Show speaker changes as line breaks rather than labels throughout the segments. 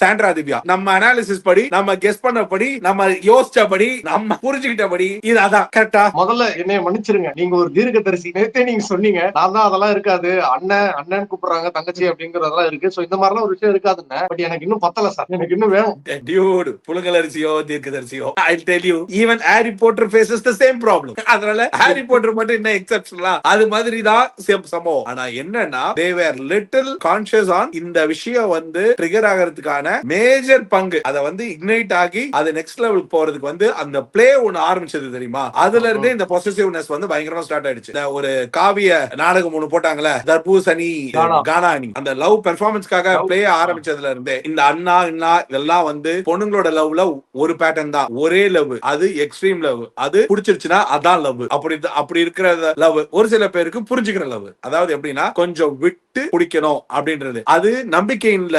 Sandra Divya நம்ம analysis படி, நம்ம கெஸ் பண்ணபடி, நம்ம யோசிச்சபடி, நம்ம புரிஞ்சுக்கிட்டபடி இது அதான் கரெக்டா.
முதல்ல என்னைய மன்னிச்சிருங்க, நீங்க ஒரு தீர்க்கதரிசி. நேத்தே நீங்க சொன்னீங்க நான் தான் அதெல்லாம் இருக்காது, அண்ணன் அண்ணன் கூப்பிடுறாங்க தங்கச்சி அப்படிங்கறதெல்லாம் இருக்கு. சோ இந்த மாதிரிலாம் ஒரு விஷயம் இருக்காதுன்னு. பட் எனக்கு இன்னும் பத்தல சார், எனக்கு இன்னும் வேணும்.
டியூட், புலங்கலரிசியோ தீர்க்கதரிசியோ, I tell you even Harry Potter faces the same problem. அதனால ஹாரி பாட்டர் மட்டும் என்ன எக்ஸெப்ஷனலா, அது மாதிரி தான் சம்பவம். ஆனா என்னன்னா they were little conscious on இந்த விஷயம் வந்து ட்ரிகர் ஆகிறதுக்கான மேஜர் பங்கு, அத வந்து இக்னைட் ஆகி அது நெக்ஸ்ட் லெவலுக்கு போறதுக்கு வந்து அந்த பிளே ஒன்னு ஆரம்பிச்சது தெரியுமா. அதுல இருந்தே இந்த பொசசிவ்னஸ் வந்து பயங்கரமா ஸ்டார்ட் ஆயிடுச்சு. ஒரு காவிய நாடகம் ஒன்னு போட்டாங்கல, தர்பூசணி கானானி, அந்த லவ் பெர்ஃபார்மன்ஸ்க்காக பிளே ஆரம்பிச்சதுல இருந்தே இந்த அண்ணா அண்ணா இதெல்லாம் வந்து பொண்ணுங்களோட லவ்ல ஒரு பேட்டர்ன் தான், ஒரே லவ், அது எக்ஸ்ட்ரீம் லவ், அது பிடிச்சிருச்சுன்னா அதான் லவ். அப்படி இருக்கிற லவ் ஒரு சில பேருக்கு புரிஞ்சுக்கிற லவ், அதாவது எப்படின்னா கொஞ்சம் விட்டு பிடிக்கணும் அப்படின்றது. அது நம்பிக்கை இல்ல,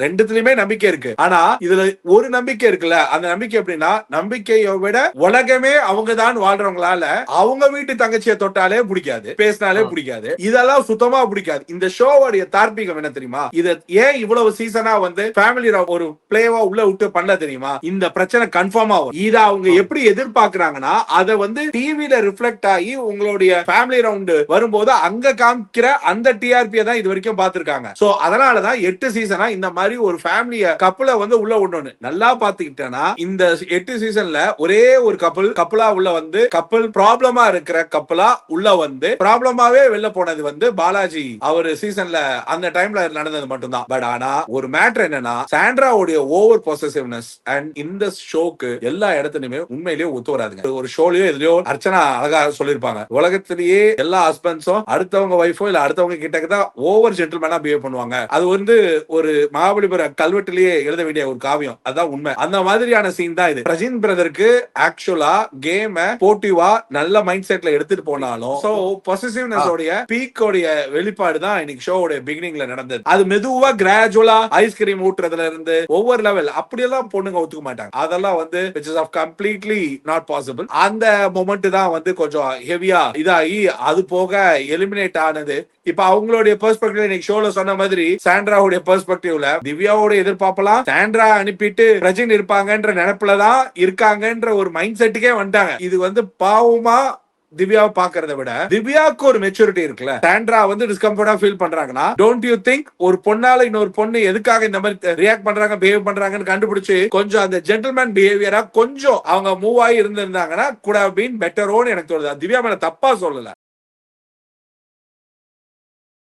ரெண்டுத்துலயுமே நம்பிக்கை இருக்கு. ஆனா இதுல ஒரு நம்பிக்கை இருக்குல்ல, அந்த நம்பிக்கை எப்படின்னா நம்பிக்கையை விட உலகமே அவங்க தான் வாழ்றவங்களால அவங்க வீட்டு தங்கச்சியை தொட்டாலே பிடிக்காது, பேசினாலே பிடிக்காது, இதெல்லாம் சுத்தமா பிடிக்காது. இந்த ஷோவோட தார்மீகம் என்ன தெரியுமா, இத ஏன் இவ்வளவு சீசனா வந்து ஃபேமிலி ஒரு பிளேவா உள்ள விட்டு பண்ணல தெரியுமா, இந்த பிரச்சனை கன்ஃபார்மா வரும். இத அவங்க எப்படி எதிர்பார்க்கறாங்கன்னா அத வந்து டிவில ரிஃப்ளெக்ட் ஆகி உங்களுடைய ஃபேமிலி ரவுண்ட் வரும்போது அங்க காமிக்கிற அந்த டிஆர்பி தான் இது வரைக்கும் பார்த்திருக்காங்க. சோ அதனால தான் 8 சீசனா இந்த மாதிரி ஒரு ஃபேமிலிய கப்பல வந்து உள்ள விடணும். நல்லா பாத்துக்கிட்டேன்னா இந்த 8 சீசன்ல ஒரே ஒரு கப்பலா உள்ள வந்து கப்பல் ப்ராப்ளமா இருக்கிற கப்பலா உள்ள வந்து ப்ராப்ளமாவே வெளில போனது வந்து பாலாஜி அவர் சீசன்ல அந்த டைம்ல நடந்தது மட்டும் தான். பட் ஆனா ஒரு மேட்டர் என்னன்னா சாண்ட்ராவுடைய ஓவர் பொசசிவ்னஸ் அண்ட் இந்த ஷோக்கு எல்லா இடத்துலயுமே உண்மையிலேயே ஒத்து வராதுங்க. ஒரு ஷோலயோ எதுலயோ அர்ச்சனா அழகா சொல்லிருப்பாங்க, உலகத்திலேயே எல்லா ஹஸ்பண்ட்ஸும் அடுத்தவங்க வைஃபோ இல்ல அடுத்தவங்க கிட்ட தான் ஓவர் ஜென்டில்மேனா பிஹேவ் பண்ணுவாங்க. அது வந்து ஒரு மகாபலிபுர கல்வெட்டிலேயே எழுத வேண்டிய ஒரு காவியம், அதான் உண்மை. அந்த மாதிரியான சீன் தான் இது. பிரஜின் பிரதருக்கு ஆக்சுவலா கேம் போட்டிவா நல்ல மைண்ட் செட்ல எடுத்துட்டு போனாலும் சோ பொசசிவ்னஸ் உடைய பீக் உடைய வெளிப்பாடு தான் இன்னைக்கு ஷோவோட பிகினிங்ல நடந்தது. அது மெதுவா கிராஜுவலா ஐஸ்கிரீம் ஊட்டுறதுல இருந்து ஒவ்வொரு லெவல் அப்படியெல்லாம் பொண்ணுங்க ஒத்துக்க மாட்டாங்க. அதெல்லாம் வந்து which is of completely not possible. அந்த மொமெண்ட் தான் வந்து கொஞ்சம் ஹெவியா இதாகி அது போக எலிமினேட் ஆனது. இப்ப அவங்களுடைய பெர்ஸ்பெக்டிவ் இன்னைக்கு ஷோல சொன்ன மாதிரி சாண்ட்ராவுடைய பெர்ஸ்பெக்டிவ்ல திவ்யாவோட எதிர்பார்ப்பலாம் சாண்ட்ரா அனுப்பிட்டு பிரஜின் இருப்பாங்கன்ற நினைப்புலதான் இருக்காங்கன்ற ஒரு மைண்ட் செட்டுக்கே வந்துட்டாங்க. இது வந்து பாவமா திவ்யாவை பாக்குறத விட திவ்யாவுக்கு ஒரு மெச்சூரிட்டி இருக்குல்ல, சாண்ட்ரா வந்து டிஸ்கம்ஃபர்ட்டா ஃபீல் பண்றாங்கன்னா டோன்ட் யூ திங்க் ஒரு பொண்ணால இன்னொரு பொண்ணு எதுக்காக இந்த மாதிரி ரியாக்ட் பண்றாங்க பிஹேவ் பண்றாங்கன்னு கண்டுபிடிச்சு கொஞ்சம் அந்த ஜென்டில்மேன் பிஹேவியரா கொஞ்சம் அவங்க மூவ் ஆகி இருந்திருந்தாங்கன்னா கூட பீன் பெட்டரோன்னு எனக்கு தோணுது. திவ்யா மேல தப்பா சொல்லல.